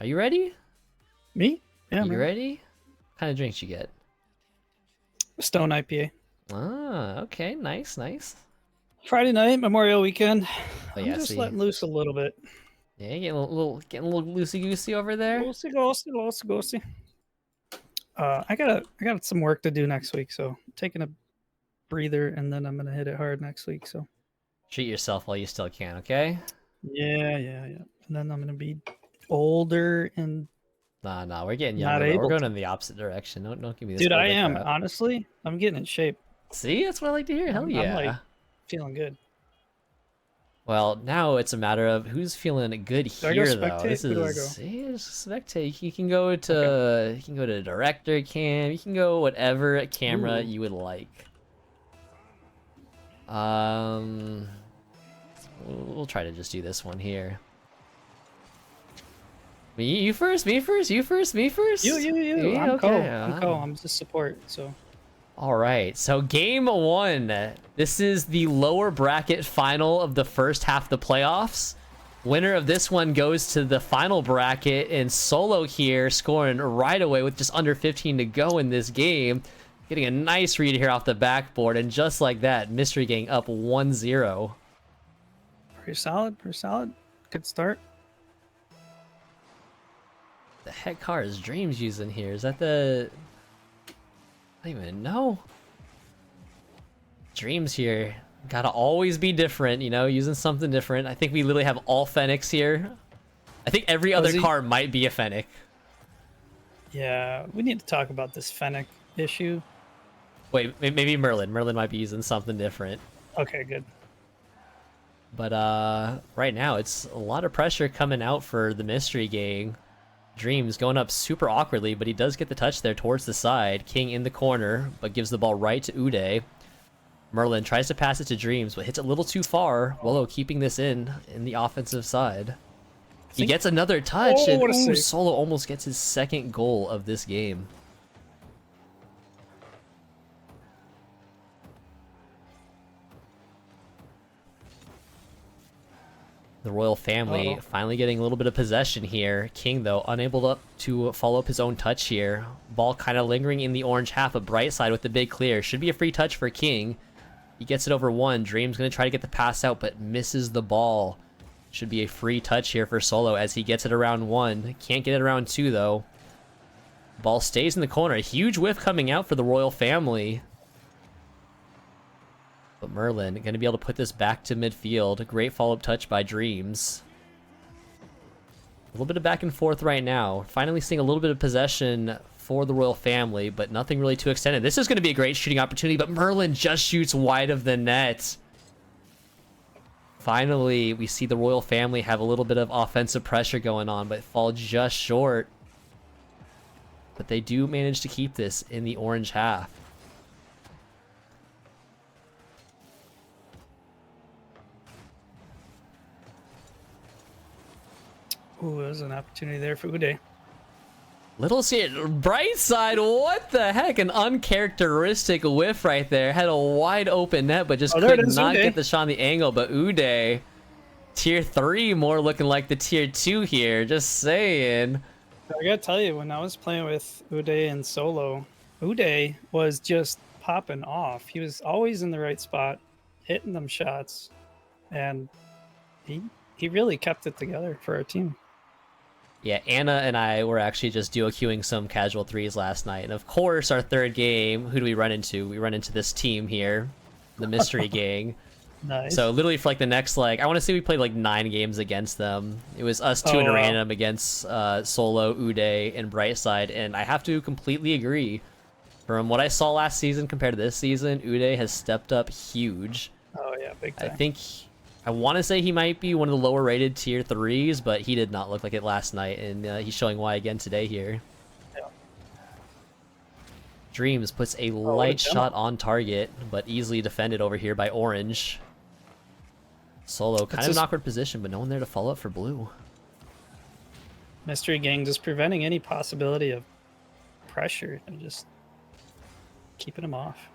Are you ready? Me? Yeah, You man. ready? What kind of drinks you get? Stone IPA. Ah, okay, nice, nice. Friday night, Memorial weekend. Oh I'm yeah, just see, letting loose a little bit. yeah, getting a little loosey goosey over there. Ghosty, ghosty, ghosty, ghosty. I got some work to do next week, so I'm taking a breather and then I'm gonna hit it hard next week. So Treat yourself while you still can, okay? yeah. And then I'm gonna be older and Nah, we're getting not younger, bro. We're able going to. in the opposite direction. Don't give me this Dude, I older am crap. honestly. I'm getting in shape. See, that's what I like to hear. Hell I'm like yeah. feeling good. Well, now it's a matter of who's feeling good Do I go here, though. spectate? This Who do I go? is yeah, just spectate. You can go Okay. to director cam. You can go whatever camera Ooh. you would like. Um, we'll try to just do this one here. You first, me first, you first, me first. You. Yeah, I'm okay. I'm just support. So All right, so game one. This is the lower bracket final of the first half of the playoffs. Winner of this one goes to the final bracket, and Solo here scoring right away with just under 15 to go in this game. Getting a nice read here off the backboard, and just like that, Mystery Gang up 1-0. pretty solid. Pretty solid. Good start. The heck car is Dreams using here? Is that the... I don't even know. Dreams here. Gotta always be different, you know, using something different. I think we literally have all Fennecs here. I think every other car might be a Fennec. Yeah, we need to talk about this Fennec issue. Wait, maybe Merlin. Merlin might be using something different. Okay, good. But right now it's a lot of pressure coming out for the Mystery Gang. Dreams going up super awkwardly, but he does get the touch there towards the side. King in the corner, but gives the ball right to Uday. Merlin tries to pass it to Dreams, but hits it a little too far. Willow keeping this in the offensive side. He gets another touch, and ooh, Solo almost gets his second goal of this game. The royal family finally getting a little bit of possession here. King, though, unable to follow up his own touch here. Ball kind of lingering in the orange half of Brightside with the big clear. Should be a free touch for King. He gets it over one. Dream's going to try to get the pass out, but misses the ball. Should be a free touch here for Solo as he gets it around one. Can't get it around two, though. Ball stays in the corner. A huge whiff coming out for the royal family. But Merlin going to be able to put this back to midfield. A great follow-up touch by Dreams. A little bit of back and forth right now. Finally seeing a little bit of possession for the royal family, but nothing really too extended. This is going to be a great shooting opportunity, but Merlin just shoots wide of the net. Finally, we see the royal family have a little bit of offensive pressure going on, but fall just short. But they do manage to keep this in the orange half. Ooh, there's an opportunity there for Uday. Little see bright side. What the heck? An uncharacteristic whiff right there. Had a wide open net, but just could not get the shot on the angle. But Uday, tier 3, more looking like the tier 2 here. Just saying. I gotta tell you, when I was playing with Uday and Solo, Uday was just popping off. He was always in the right spot, hitting them shots, and he really kept it together for our team. Yeah, Anna and I were actually just duo queuing some casual threes last night. And of course, our third game, who do we run into? We run into this team here, the Mystery Gang. Nice. So literally for like the next, like, I want to say we played like 9 games against them. It was us two in a random against Solo, Uday, and Brightside. And I have to completely agree. From what I saw last season compared to this season, Uday has stepped up huge. Oh yeah, big time. I want to say he might be one of the lower rated tier 3s, but he did not look like it last night, and he's showing why again today here. Yeah. Dreams puts a light shot on target, but easily defended over here by Orange. Solo, kind of an awkward position, but no one there to follow up for Blue. Mystery Gang just preventing any possibility of pressure and just keeping him off.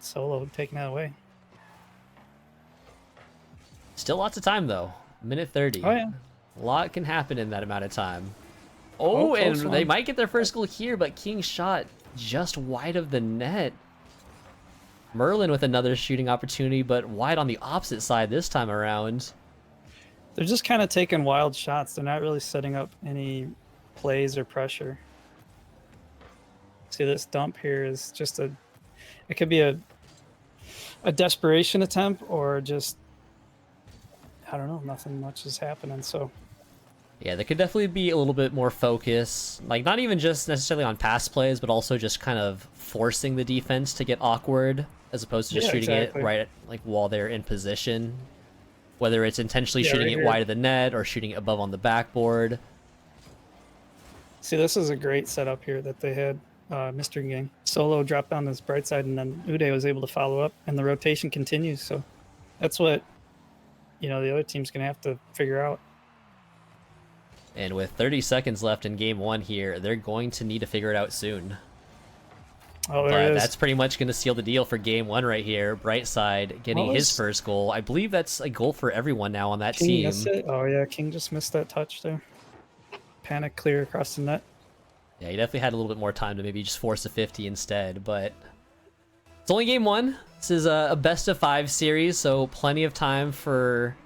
Solo taking that away. Still lots of time, though. Minute 30. Oh, yeah. A lot can happen in that amount of time. Oh, close and one. they might get their first goal here, but King shot just wide of the net. Merlin with another shooting opportunity, but wide on the opposite side this time around. They're just kind of taking wild shots. They're not really setting up any plays or pressure. See, this dump here is just it could be a desperation attempt or just, I don't know, nothing much is happening. So Yeah, there could definitely be a little bit more focus, like not even just necessarily on pass plays, but also just kind of forcing the defense to get awkward as opposed to just shooting it right at, like while they're in position. Whether it's intentionally shooting it wide of the net or shooting it above on the backboard. See, this is a great setup here that they had. Mr. Gang solo dropped on this bright side, and then Uday was able to follow up, and the rotation continues. So that's what the other team's gonna have to figure out. And with 30 seconds left in game one here, they're going to need to figure it out soon. Oh, there it is. That's pretty much going to seal the deal for game one right here. Brightside getting his first goal. I believe that's a goal for everyone now on that team. Oh, yeah, King just missed that touch there. Panic clear across the net. Yeah, he definitely had a little bit more time to maybe just force a 50 instead, but it's only game one. This is a best of 5 series, so plenty of time for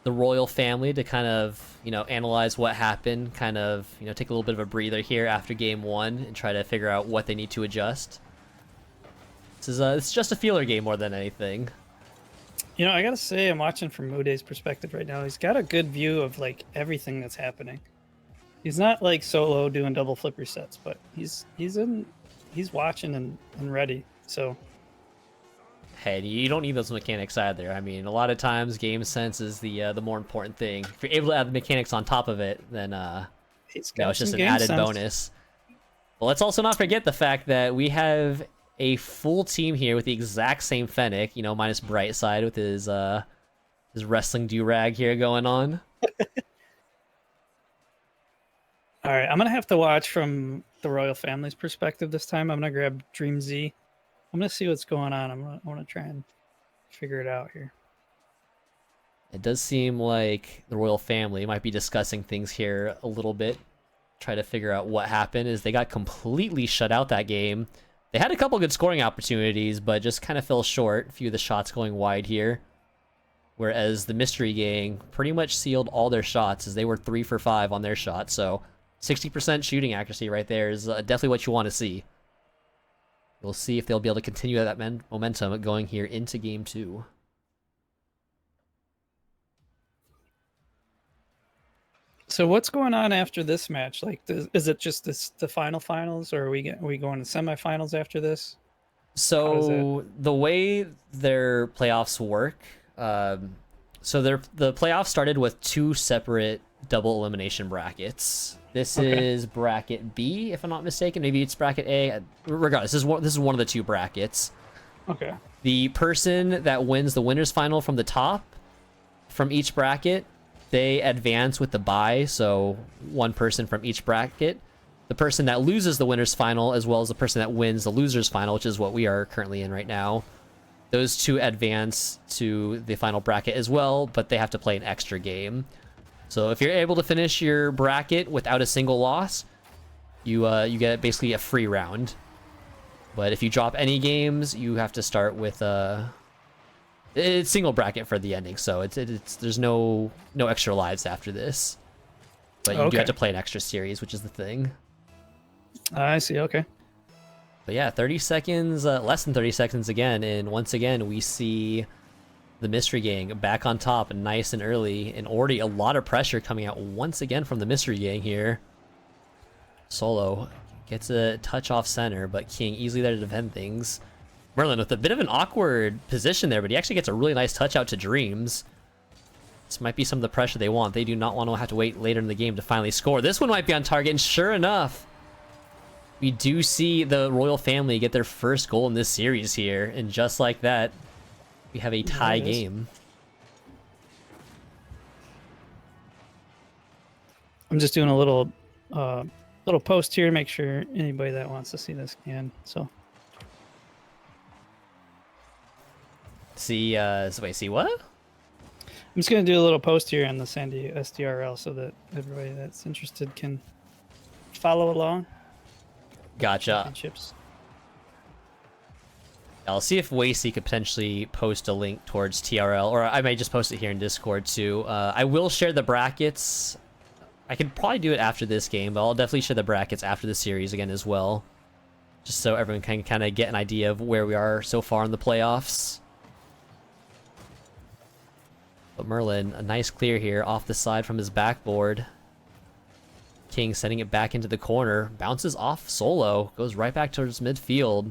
the royal family to kind of, analyze what happened, kind of, take a little bit of a breather here after game one and try to figure out what they need to adjust. This is it's just a feeler game more than anything. I gotta say, I'm watching from Uday's perspective right now. He's got a good view of like everything that's happening. He's not like solo doing double flip resets, but he's watching and ready. So hey, you don't need those mechanics either. I mean, a lot of times game sense is the more important thing. If you're able to add the mechanics on top of it, then it's just an added bonus. But let's also not forget the fact that we have a full team here with the exact same Fennec, minus Brightside with his wrestling do-rag here going on. All right, I'm gonna have to watch from the royal family's perspective this time. I'm gonna grab Dream Z. I'm gonna see what's going on. I want to try and figure it out here. It does seem like the royal family might be discussing things here a little bit. Try to figure out what happened. Is they got completely shut out that game. They had a couple good scoring opportunities, but just kind of fell short. A few of the shots going wide here. Whereas the Mystery Gang pretty much sealed all their shots as they were 3 for 5 on their shots. So 60% shooting accuracy right there is definitely what you want to see. We'll see if they'll be able to continue that momentum going here into game 2. So what's going on after this match? Like, is it just the finals, or are we going to semifinals after this? So the way their playoffs work, so the playoffs started with 2 separate double elimination brackets. This is bracket B, if I'm not mistaken. Maybe it's bracket A. Regardless, this is one of the 2 brackets. Okay. The person that wins the winners final from the top, from each bracket, they advance with the bye. So one person from each bracket. The person that loses the winners final, as well as the person that wins the losers final, which is what we are currently in right now. Those 2 advance to the final bracket as well, but they have to play an extra game. So if you're able to finish your bracket without a single loss, you get basically a free round. But if you drop any games, you have to start with it's single bracket for the ending. So there's no extra lives after this. But you do have to play an extra series, which is the thing. I see. Okay. But yeah, 30 seconds, less than 30 seconds again, and once again we see the Mystery Gang back on top, nice and early, and already a lot of pressure coming out once again from the Mystery Gang here. Solo gets a touch off center, but King easily there to defend things. Merlin with a bit of an awkward position there, but he actually gets a really nice touch out to Dreams. This might be some of the pressure they want. They do not want to have to wait later in the game to finally score. This one might be on target, and sure enough, we do see the royal family get their first goal in this series here, and just like that, we have a tie game. I'm just doing a little post here to make sure anybody that wants to see this can. So See, wait, see what? I'm just gonna do a little post here on the Sandy SDRL so that everybody that's interested can follow along. Gotcha. Championships. I'll see if Wasey could potentially post a link towards TRL, or I may just post it here in Discord too. I will share the brackets. I could probably do it after this game, but I'll definitely share the brackets after the series again as well, just so everyone can kind of get an idea of where we are so far in the playoffs. But Merlin, a nice clear here off the side from his backboard. King sending it back into the corner, bounces off solo, goes right back towards midfield.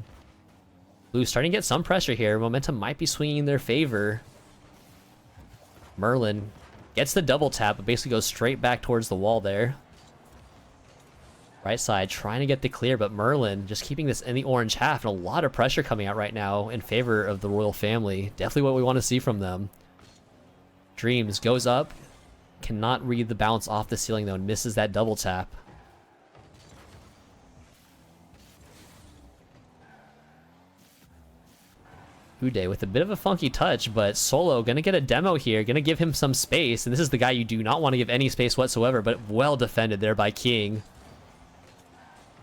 Blue starting to get some pressure here. Momentum might be swinging in their favor. Merlin gets the double tap, but basically goes straight back towards the wall there. Right side trying to get the clear, but Merlin just keeping this in the orange half, and a lot of pressure coming out right now in favor of the royal family. Definitely what we want to see from them. Dreams goes up, cannot read the bounce off the ceiling though, and misses that double tap. Uday with a bit of a funky touch, but Solo gonna get a demo here, gonna give him some space, and this is the guy you do not want to give any space whatsoever, but well defended there by King.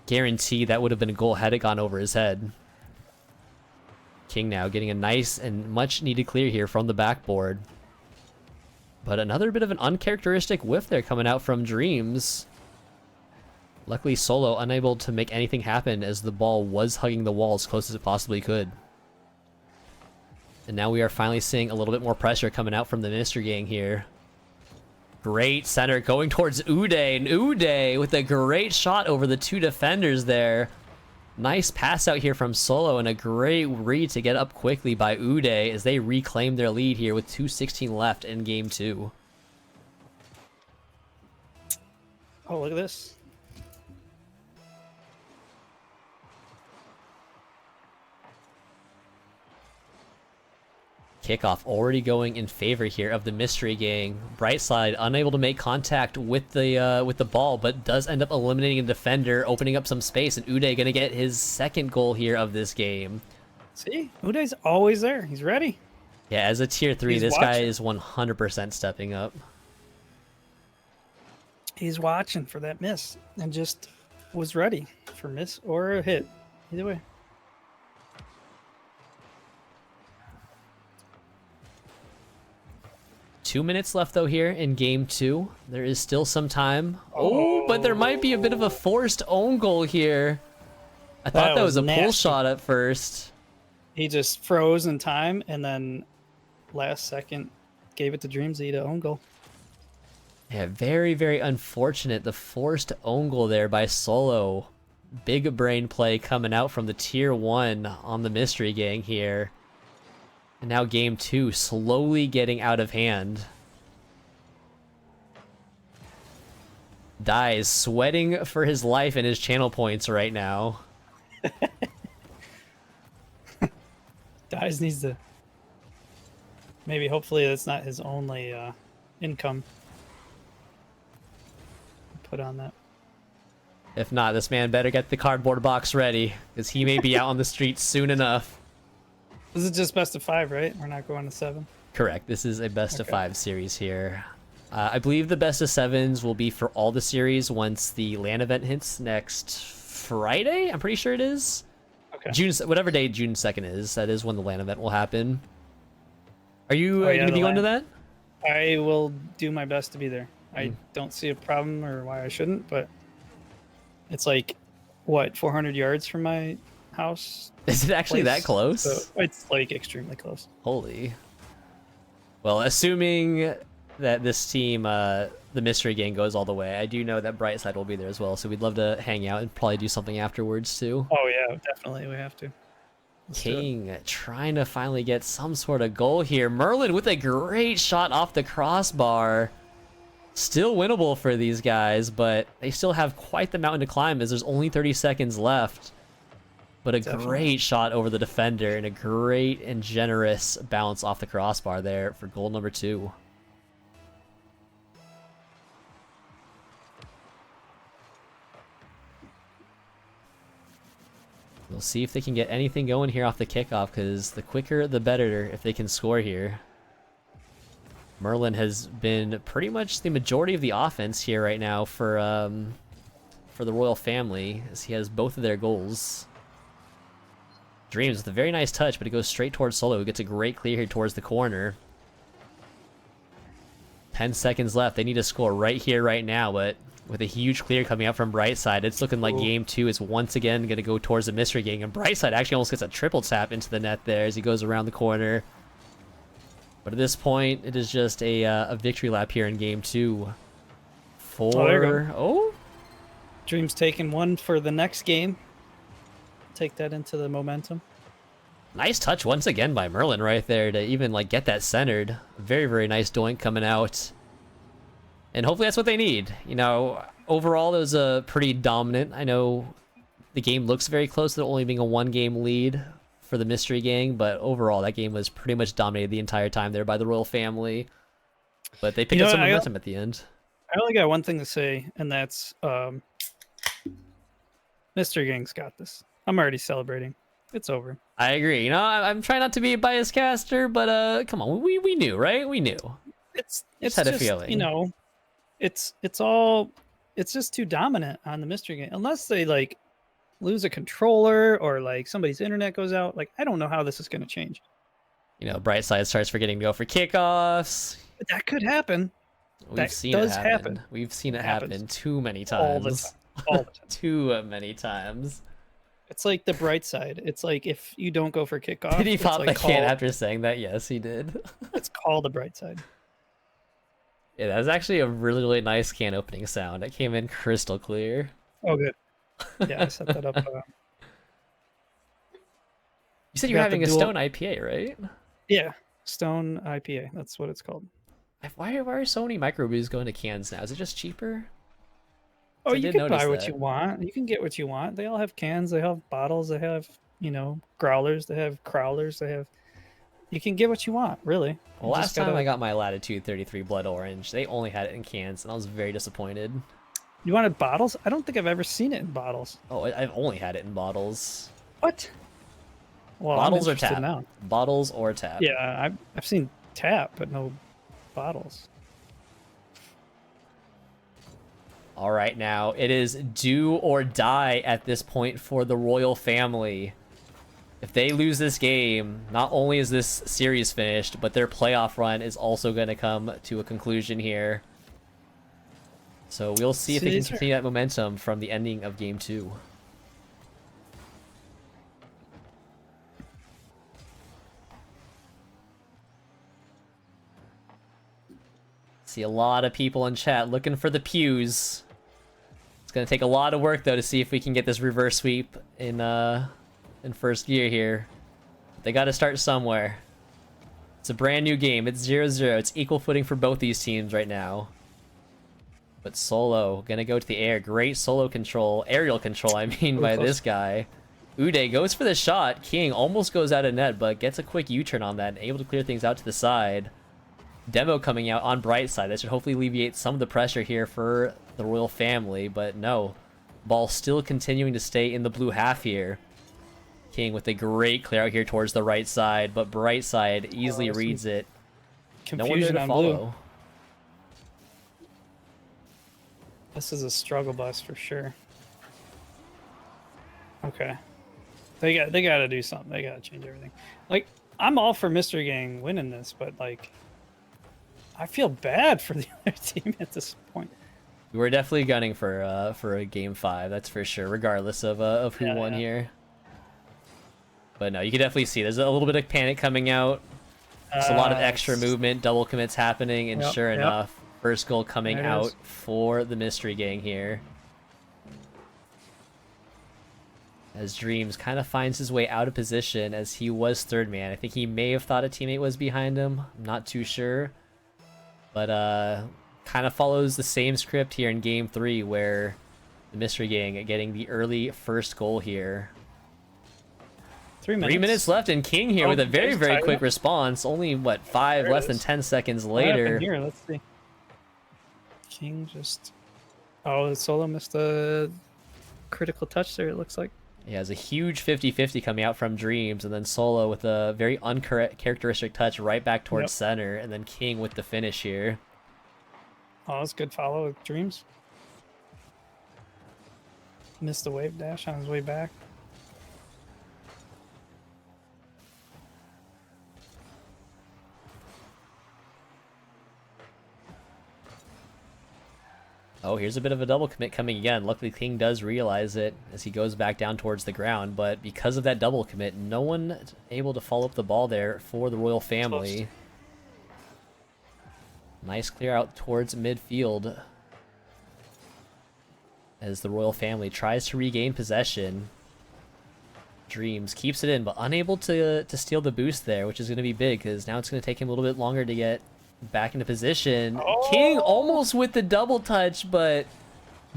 Guarantee that would have been a goal had it gone over his head. King now getting a nice and much needed clear here from the backboard. But another bit of an uncharacteristic whiff there coming out from Dreams. Luckily Solo unable to make anything happen as the ball was hugging the wall as close as it possibly could. And now we are finally seeing a little bit more pressure coming out from the Ministry gang here. Great center going towards Uday, and Uday with a great shot over the two defenders there. Nice pass out here from Solo, and a great read to get up quickly by Uday as they reclaim their lead here with 2:16 left in game 2. Oh, look at this. Kickoff already going in favor here of the Mystery Gang. Brightside unable to make contact with the ball, but does end up eliminating a defender, opening up some space, and Uday gonna get his second goal here of this game. See, Uday's always there. He's ready. Yeah, as a tier 3, He's this guy watching. is 100% stepping up. He's watching for that miss and just was ready for miss or a hit. Either way. Two minutes left though here in game 2. There is still some time. Oh, but there might be a bit of a forced own goal here. I thought that was a pull nasty. shot at first. He just froze in time and then last second gave it to Dreamsy to own goal. Yeah, very, very unfortunate. The forced own goal there by Solo. Big brain play coming out from the tier 1 on the Mystery Gang here. And now game 2 slowly getting out of hand. Dai is sweating for his life and his channel points right now. Dies needs to maybe hopefully that's not his only income. Put on that. If not, this man better get the cardboard box ready, because he may be out on the streets soon enough. This is just best of 5, right? We're not going to 7. Correct. This is a best of Okay. 5 series here. I believe the best of 7s will be for all the series once the LAN event hits next Friday. I'm pretty sure it is. Okay. Whatever day June 2nd is, that is when the LAN event will happen. Are you Oh, yeah, going to the be going to LAN. that? I will do my best to be there. I don't see a problem or why I shouldn't, but it's like, what, 400 yards from my house? Is it actually that Place. close? So it's like extremely close. Holy. Well, assuming that this team, the Mystery Gang, goes all the way, I do know that Brightside will be there as well, so we'd love to hang out and probably do something afterwards too. Oh, yeah, definitely. We have to. Let's do it. King trying to finally get some sort of goal here. Merlin with a great shot off the crossbar. Still winnable for these guys, but they still have quite the mountain to climb as there's only 30 seconds left. But a Definitely. great shot over the defender and a great and generous bounce off the crossbar there for goal number 2. We'll see if they can get anything going here off the kickoff, because the quicker the better if they can score here. Merlin has been pretty much the majority of the offense here right now for the royal family, as he has both of their goals. Dreams with a very nice touch, but it goes straight towards Solo, who gets a great clear here towards the corner. 10 seconds left. They need to score right here, right now, but with a huge clear coming out from Brightside, it's looking like game 2 is once again going to go towards the Mystery Gang, and Brightside actually almost gets a triple tap into the net there as he goes around the corner. But at this point, it is just a victory lap here in game 2. Dream's taking one for the next game. Take that into the momentum. Nice touch once again by Merlin right there to even like get that centered. Very, very nice doink coming out. And hopefully that's what they need. You know, overall it was a pretty dominant. I know the game looks very close to it only being a 1-game lead for the Mystery Gang, but overall that game was pretty much dominated the entire time there by the royal family. But they picked up some momentum at the end. I only got one thing to say, and that's Mystery Gang's got this. I'm already celebrating. It's over. I agree. You know, I'm trying not to be a biased caster, but come on, we knew, right? We knew. It's had a feeling. You know, it's just too dominant on the Mystery Gang. Unless they like lose a controller or like somebody's internet goes out, like I don't know how this is going to change. You know, Brightside starts forgetting to go for kickoffs. That could happen. We've seen it happen. We've seen it happen too many times. All the time. All the time. Too many times. It's like the bright side. It's like if you don't go for kickoff. Did he pop like the can after saying that? Yes, he did. It's called the bright side. Yeah, that was actually a really, really nice can opening sound. It came in crystal clear. Oh, good. Yeah, I set that up. You said you were having a Stone IPA, right? Yeah, Stone IPA. That's what it's called. Why are so many microbrews going to cans now? Is it just cheaper? Oh, you can buy what you want. You can get what you want. They all have cans. They have bottles. They have, you know, growlers. They have crowlers. They have. You can get what you want, really. Well, last time I got my Latitude 33 Blood Orange, they only had it in cans, and I was very disappointed. You wanted bottles? I don't think I've ever seen it in bottles. Oh, I've only had it in bottles. What? Well, bottles or tap? Now. Bottles or tap? Yeah, I've seen tap, but no bottles. All right, now it is do or die at this point for the royal family. If they lose this game, not only is this series finished, but their playoff run is also going to come to a conclusion here. So we'll see if they can continue that momentum from the ending of game 2. See a lot of people in chat looking for the pews. It's gonna take a lot of work though to see if we can get this reverse sweep in first gear here. They got to start somewhere. It's a brand new game. It's 0-0. It's equal footing for both these teams right now. But Solo gonna go to the air. Great solo control, aerial control. I mean, by this guy. Uday goes for the shot. King almost goes out of net, but gets a quick U-turn on that and able to clear things out to the side. Demo coming out on Brightside. That should hopefully alleviate some of the pressure here for the royal family, but no. Ball still continuing to stay in the blue half here. King with a great clear out here towards the right side, but Brightside easily reads it. Confusion no one there to follow. Blue. This is a struggle bus for sure. Okay. They got to do something. They got to change everything. Like, I'm all for Mystery Gang winning this, but like I feel bad for the other team at this point. We're definitely gunning for a game 5, that's for sure, regardless of who won here. But no, you can definitely see there's a little bit of panic coming out. There's a lot of extra movement, double commits happening, and sure enough, first goal coming out for the Mystery Gang here. As Dreams kind of finds his way out of position as he was third man. I think he may have thought a teammate was behind him. I'm not too sure. But kind of follows the same script here in game 3 where the Mystery Gang getting the early first goal here. 3 minutes. 3 minutes left, and King here with a very, very quick response. Only, what, less than 10 seconds later. Here, let's see. King just... Oh, Solo missed a critical touch there, it looks like. He has a huge 50-50 coming out from Dreams, and then Solo with a very uncharacteristic touch right back towards center, and then King with the finish here. Oh, that's a good follow with Dreams. Missed the wave dash on his way back. Oh, here's a bit of a double commit coming again. Luckily, King does realize it as he goes back down towards the ground, but because of that double commit, no one able to follow up the ball there for the Royal Family. Nice clear out towards midfield as the Royal Family tries to regain possession. Dreams keeps it in, but unable to steal the boost there, which is going to be big because now it's going to take him a little bit longer to get back into position. Oh! King almost with the double touch, but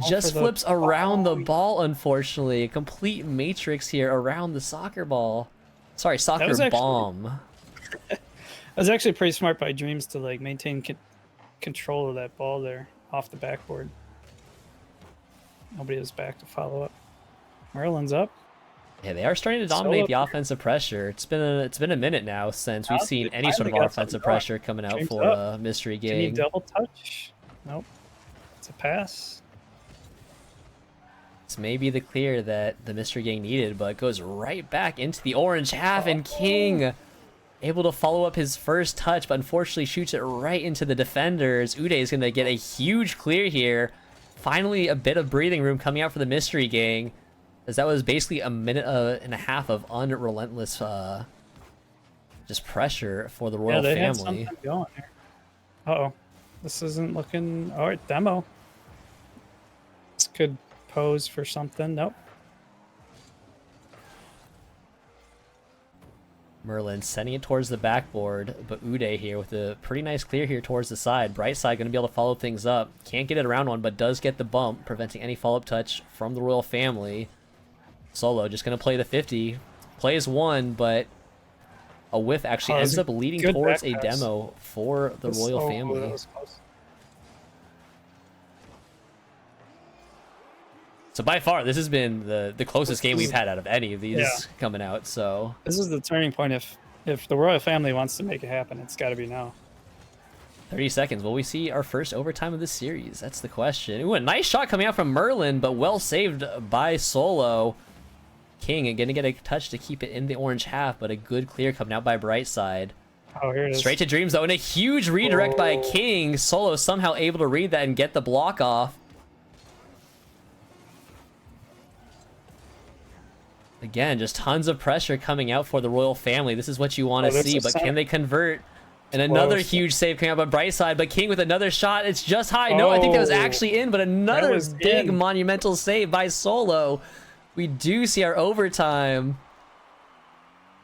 just flips around the ball, unfortunately. A complete matrix here around the soccer ball. Sorry, soccer bomb. That was actually pretty smart by Dreams to like maintain control of that ball there off the backboard. Nobody was back to follow up. Merlin's up. Yeah, they are starting to dominate the offensive pressure. It's been a minute now since we've seen any sort of offensive pressure coming out for Mystery Gang. Can you double touch? Nope. It's a pass. This may be the clear that the Mystery Gang needed, but it goes right back into the orange half, and King able to follow up his first touch, but unfortunately shoots it right into the defenders. Uday is going to get a huge clear here. Finally, a bit of breathing room coming out for the Mystery Gang, as that was basically a minute and a half of unrelentless just pressure for the Royal Family. Had something going there. Uh-oh. This isn't looking... All right, demo. This could pose for something. Nope. Merlin sending it towards the backboard, but Uday here with a pretty nice clear here towards the side. Brightside going to be able to follow things up. Can't get it around one, but does get the bump, preventing any follow-up touch from the Royal Family. Solo just going to play the 50. Plays one, but a whiff actually ends up leading towards a demo for the Royal Family. So by far, this has been the closest game we've had out of any of these coming out. So this is the turning point. If the Royal Family wants to make it happen, it's got to be now. 30 seconds. Will we see our first overtime of this series? That's the question. Ooh, a nice shot coming out from Merlin, but well saved by Solo. King again to get a touch to keep it in the orange half, but a good clear coming out by Brightside. Oh, here it is. Straight to Dreams though, and a huge redirect by King. Solo somehow able to read that and get the block off. Again, just tons of pressure coming out for the Royal Family. This is what you want to see, but can they convert? And another huge save coming out by Brightside, but King with another shot. It's just high. No, I think that was actually in, but another big monumental save by Solo. We do see our overtime.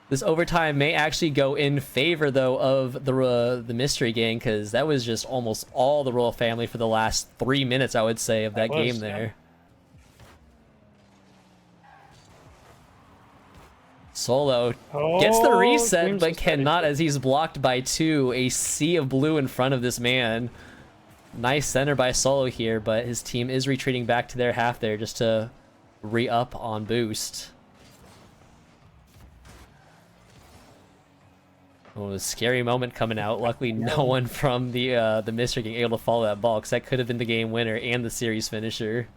This overtime may actually go in favor, though, of the Mystery Gang, because that was just almost all the Royal Family for the last 3 minutes, I would say, of that game there. Solo gets the reset, but cannot as he's blocked by two. A sea of blue in front of this man. Nice center by Solo here, but his team is retreating back to their half there just to re-up on boost. Oh, a scary moment coming out. Luckily, no one from the Mystery Gang able to follow that ball, because that could have been the game winner and the series finisher.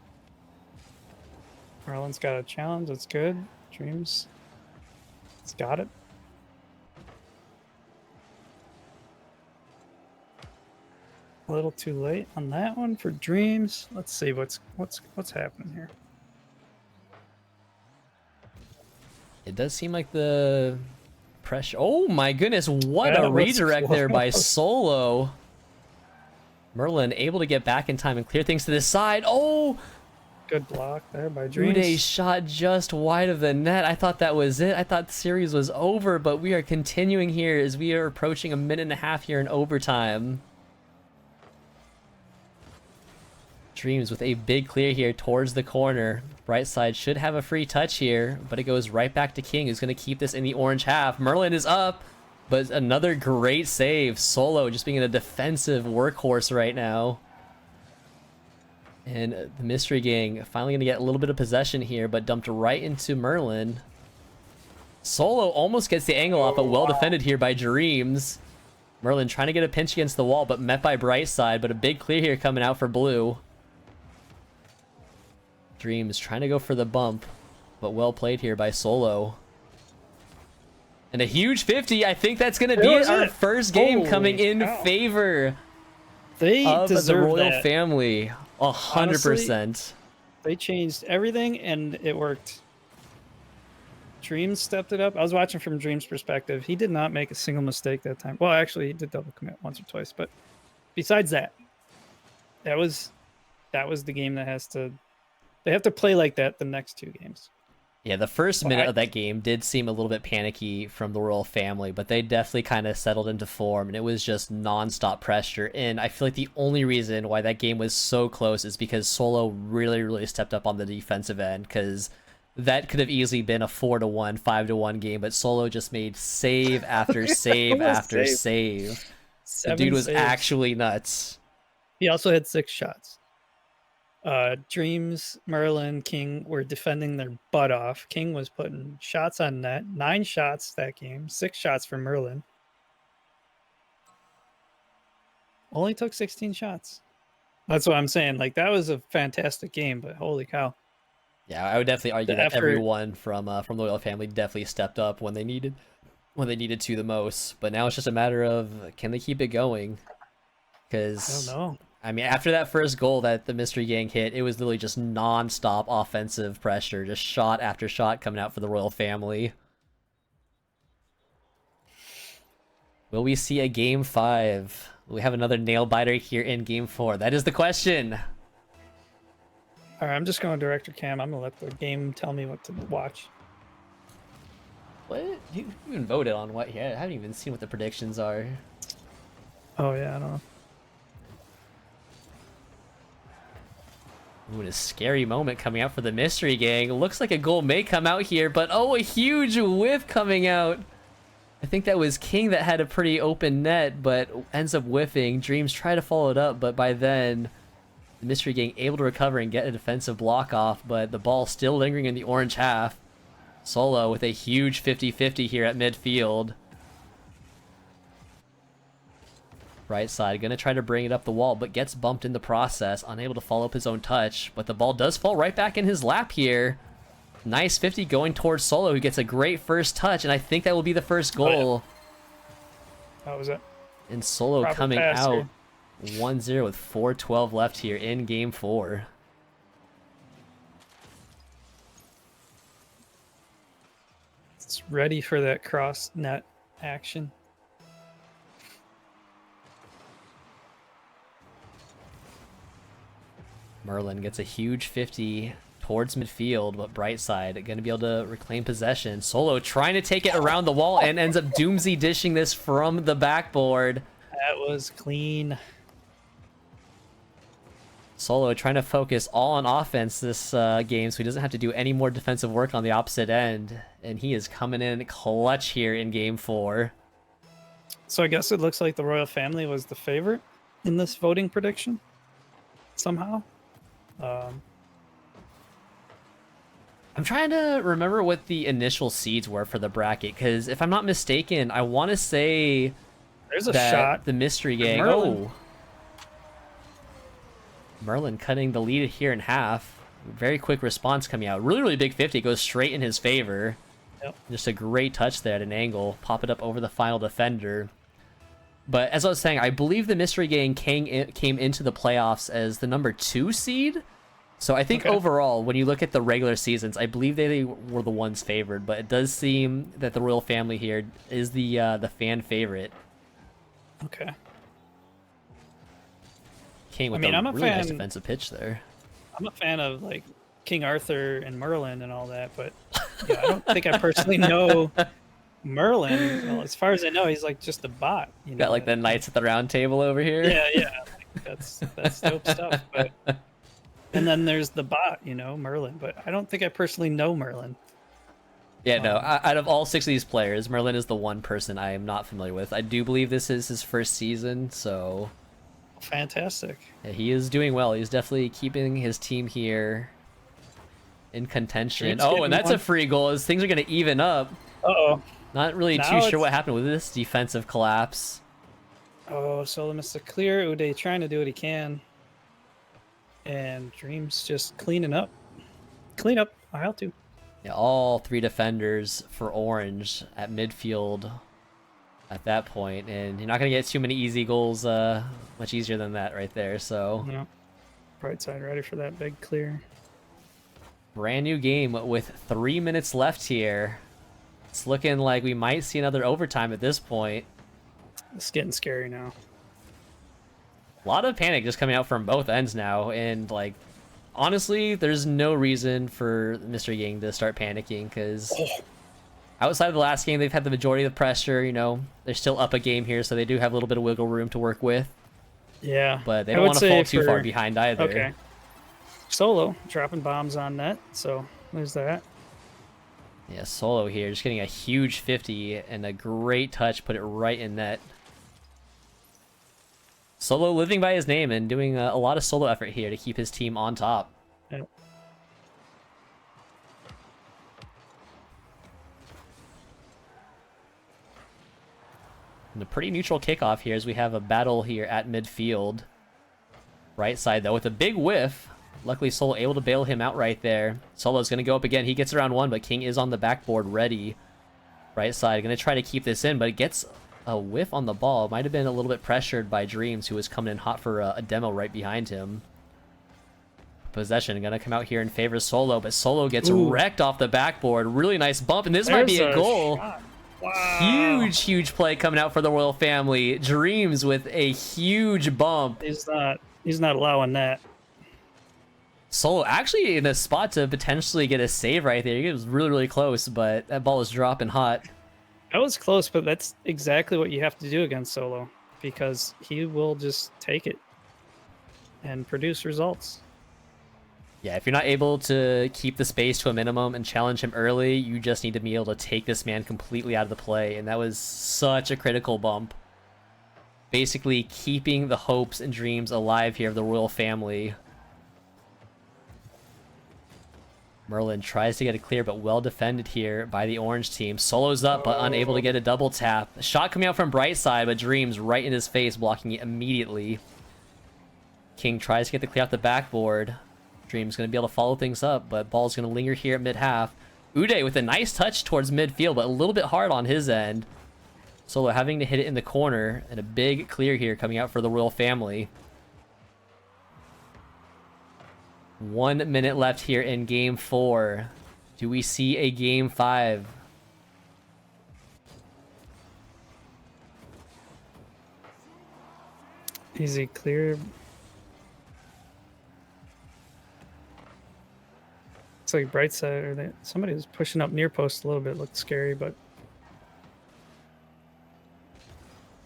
Merlin's got a challenge. That's good. Dreams. It's got it. A little too late on that one for Dreams. Let's see what's happening here. It does seem like the pressure. Oh my goodness, what a redirect there by Solo. Merlin able to get back in time and clear things to the side. Oh, good block there by Dreams. Uday shot just wide of the net. I thought that was it. I thought the series was over, but we are continuing here as we are approaching a minute and a half here in overtime. Dreams with a big clear here towards the corner. Brightside should have a free touch here, but it goes right back to King, who's going to keep this in the orange half. Merlin is up, but another great save. Solo just being a defensive workhorse right now. And the Mystery Gang finally going to get a little bit of possession here, but dumped right into Merlin. Solo almost gets the angle off, but well defended here by Dreams. Merlin trying to get a pinch against the wall, but met by Brightside, but a big clear here coming out for blue. Dreams trying to go for the bump, but well played here by Solo. And a huge 50. I think that's going to be our first game coming in favor of the Royal family. 100%. They changed everything, and it worked. Dreams stepped it up. I was watching from Dreams' perspective. He did not make a single mistake that time. Well, actually, he did double commit once or twice, but besides that, that was the game that they have to play like that the next two games. Yeah, the first minute of that game did seem a little bit panicky from the Royal family, but they definitely kind of settled into form, and it was just non-stop pressure. And I feel like the only reason why that game was so close is because Solo really, really stepped up on the defensive end, because that could have easily been a 4-1, 5-1 game, but Solo just made save after save after save. The dude was actually nuts. He also had 6 shots. Dreams, Merlin, King were defending their butt off. King was putting shots on net. 9 shots that game. 6 shots for Merlin. Only took 16 shots. That's what I'm saying. Like, that was a fantastic game, but holy cow. Yeah, I would definitely argue that everyone from the Royal family definitely stepped up when they needed to the most. But now it's just a matter of, can they keep it going? Because I don't know. I mean, after that first goal that the Mystery Gang hit, it was literally just non-stop offensive pressure, just shot after shot coming out for the Royal family. Will we see a Game 5? Will we have another nail-biter here in Game 4? That is the question. All right, I'm just going Director Cam. I'm going to let the game tell me what to watch. What? You even voted on what here? I haven't even seen what the predictions are. Oh, yeah, I don't know. Ooh, and a scary moment coming out for the Mystery Gang. Looks like a goal may come out here, but oh, a huge whiff coming out. I think that was King that had a pretty open net, but ends up whiffing. Dreams try to follow it up, but by then, the Mystery Gang able to recover and get a defensive block off, but the ball still lingering in the orange half. Solo with a huge 50-50 here at midfield. Right side, gonna try to bring it up the wall, but gets bumped in the process, unable to follow up his own touch, but the ball does fall right back in his lap here. Nice 50 going towards Solo, who gets a great first touch, and I think that will be the first goal. That was it. And Solo coming out 1-0 with 4:12 left here in Game 4. It's ready for that cross net action. Merlin gets a huge 50 towards midfield, but Brightside going to be able to reclaim possession. Solo trying to take it around the wall and ends up doomsy dishing this from the backboard. That was clean. Solo trying to focus all on offense this game, so he doesn't have to do any more defensive work on the opposite end. And he is coming in clutch here in Game 4. So I guess it looks like the Royal family was the favorite in this voting prediction somehow. I'm trying to remember what the initial seeds were for the bracket, because if I'm not mistaken, I want to say there's a shot. The Mystery Gang. Merlin. Oh, Merlin cutting the lead here in half. Very quick response coming out. Really, really big 50. Goes straight in his favor. Yep. Just a great touch there at an angle. Pop it up over the final defender. But as I was saying, I believe the Mystery Gang came into the playoffs as the number 2 seed. So I think overall, when you look at the regular seasons, I believe they were the ones favored. But it does seem that the Royal family here is the fan favorite. Okay. King with a really nice defensive pitch there. I'm a fan of like King Arthur and Merlin and all that, but yeah, I don't think I personally know Merlin. Well, as far as I know, he's like just a bot. You know, got like the Knights at the Round Table over here. Yeah. Like, that's dope stuff. But and then there's the bot, you know, Merlin. But I don't think I personally know Merlin. Yeah, no. Out of all 6 of these players, Merlin is the one person I am not familiar with. I do believe this is his first season, so Fantastic. Yeah, he is doing well. He's definitely keeping his team here in contention. Dream's Oh, and getting that's one. a free goal as things are going to even up. Uh-oh. Not really too Now sure what it's... happened with this defensive collapse. Oh, Solo missed a clear. Uday trying to do what he can. And Dream's just cleaning up. Clean up. I'll too. Yeah, all 3 defenders for Orange at midfield at that point, and you're not going to get too many easy goals much easier than that right there. So Yeah. Bright side ready for that big clear. brand new game with 3 minutes left here. It's looking like we might see another overtime at this point. It's getting scary now. A lot of panic just coming out from both ends now, and like honestly, there's no reason for Mr. Yang to start panicking because outside of the last game, they've had the majority of the pressure. You know, they're still up a game here, so they do have a little bit of wiggle room to work with. Yeah. But they don't want to fall too far behind either. Okay. Solo dropping bombs on net, so there's that. Yeah, Solo here, just getting a huge 50 and a great touch, put it right in net. Solo living by his name and doing a lot of solo effort here to keep his team on top. Yep. And a pretty neutral kickoff here as we have a battle here at midfield. Right side though with a big whiff. Luckily Solo able to bail him out right there. Solo's going to go up again. He gets around 1, but King is on the backboard ready. Right side, going to try to keep this in, but it gets a whiff on the ball. Might have been a little bit pressured by Dreams, who was coming in hot for a demo right behind him. Possession going to come out here in favor of Solo, but Solo gets wrecked off the backboard. Really nice bump, and this might be a goal. Wow. Huge play coming out for the Royal family. Dreams with a huge bump. He's not allowing that. Solo actually in a spot to potentially get a save right there. He was really close, but that ball is dropping hot. That was close, but that's exactly what you have to do against Solo, because he will just take it and produce results. Yeah, if you're not able to keep the space to a minimum and challenge him early, you just need to be able to take this man completely out of the play, and that was such a critical bump. Basically keeping the hopes and dreams alive here of the Royal family. Merlin tries to get it clear, but well defended here by the orange team. Solo's up, but unable to get a double tap. A shot coming out from Bright side, but Dreams right in his face, blocking it immediately. King tries to get the clear off the backboard. Dreams going to be able to follow things up, but ball's going to linger here at mid-half. Uday with a nice touch towards midfield, but a little bit hard on his end. Solo having to hit it in the corner, and a big clear here coming out for the Royal family. 1 minute left here in Game 4. Do we see a Game 5? Easy clear. It's like Bright side, or somebody was pushing up near post a little bit. Looked scary, but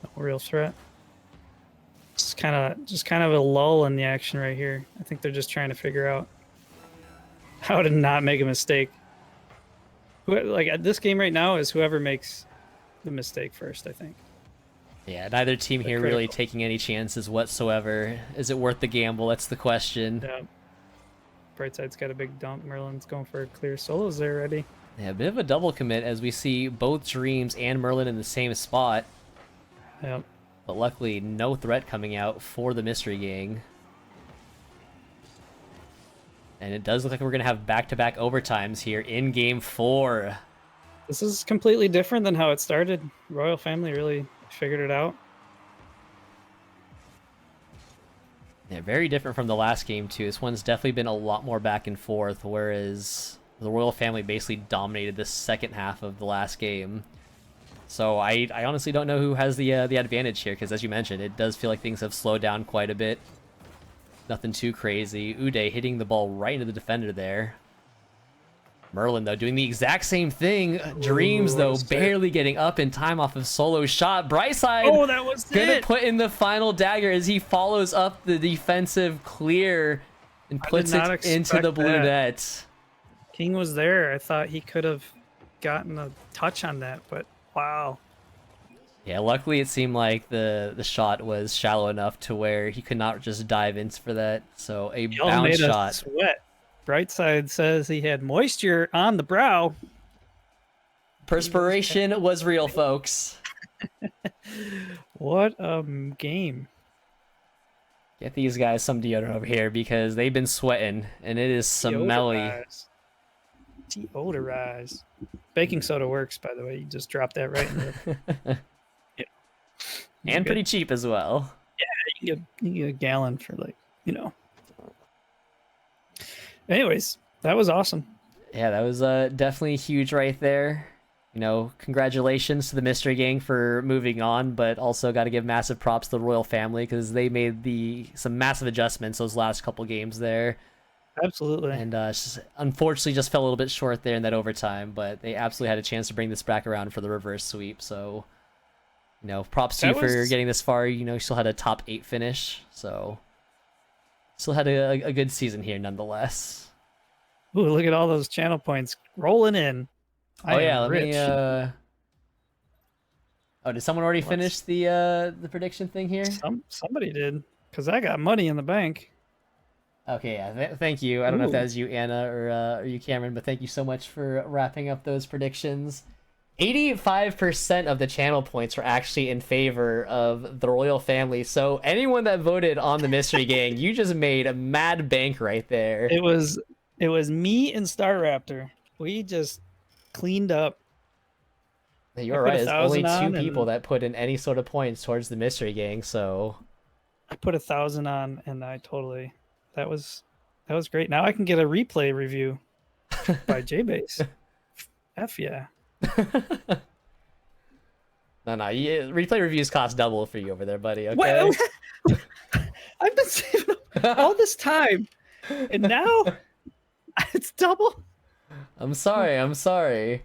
no real threat. Just kind of a lull in the action right here. I think they're just trying to figure out how to not make a mistake. Like at this game right now is whoever makes the mistake first, I think. Yeah, neither team here really critical. taking any chances whatsoever. Is it worth the gamble? That's the question. Yeah. Brightside's got a big dump. Merlin's going for a clear. Solo's there ready. Yeah, a bit of a double commit as we see both Dreams and Merlin in the same spot. Yep. But luckily, no threat coming out for the Mystery Gang. And it does look like we're going to have back-to-back overtimes here in Game 4. This is completely different than how it started. Royal family really figured it out. Yeah, very different from the last game, too. This one's definitely been a lot more back and forth, whereas the Royal family basically dominated the second half of the last game. So I honestly don't know who has the advantage here, because as you mentioned, it does feel like things have slowed down quite a bit. Nothing too crazy. Uday hitting the ball right into the defender there. Merlin, though, doing the exact same thing. Dreams, though, barely getting up in time off of Solo's shot. Brightside, Oh, that was gonna put in the final dagger as he follows up the defensive clear and puts it into the blue net. King was there. I thought he could have gotten a touch on that, but wow. Yeah, luckily it seemed like the shot was shallow enough to where he could not just dive in for that. So a Y'all bounce made us shot. sweat. Brightside says he had moisture on the brow. Perspiration was real, folks. What a game. Get these guys some deodorant over here because they've been sweating and it is smelly. Deodorize. Deodorize. Baking soda works, by the way. You just drop that right in the. Yeah. And pretty cheap as well. You can get a gallon for Anyways, that was awesome. Yeah, that was definitely huge right there. Congratulations to the Mystery Gang for moving on, but also got to give massive props to the Royal Family because they made some massive adjustments those last couple games there. Absolutely. And unfortunately just fell a little bit short there in that overtime, but they absolutely had a chance to bring this back around for the reverse sweep. So, props to you for getting this far. You still had a top 8 finish, so still had a good season here nonetheless. Ooh, look at all those channel points rolling in. Let me. Oh, did someone already finish the prediction thing here? Somebody did, because I got money in the bank. Okay, yeah, thank you. I don't know if that was you, Anna, or you, Cameron, but thank you so much for wrapping up those predictions. 85% of the channel points were actually in favor of the Royal Family. So anyone that voted on the Mystery Gang, you just made a mad bank right there. It was me and Star Raptor. We just cleaned up. You're right. There's only 2 people that put in any sort of points towards the Mystery Gang, so I put 1,000 on, and that was great. Now I can get a replay review by JBass. F yeah. No, replay reviews cost double for you over there, buddy. Okay. Well, I've been saving up all this time, and now it's double. I'm sorry.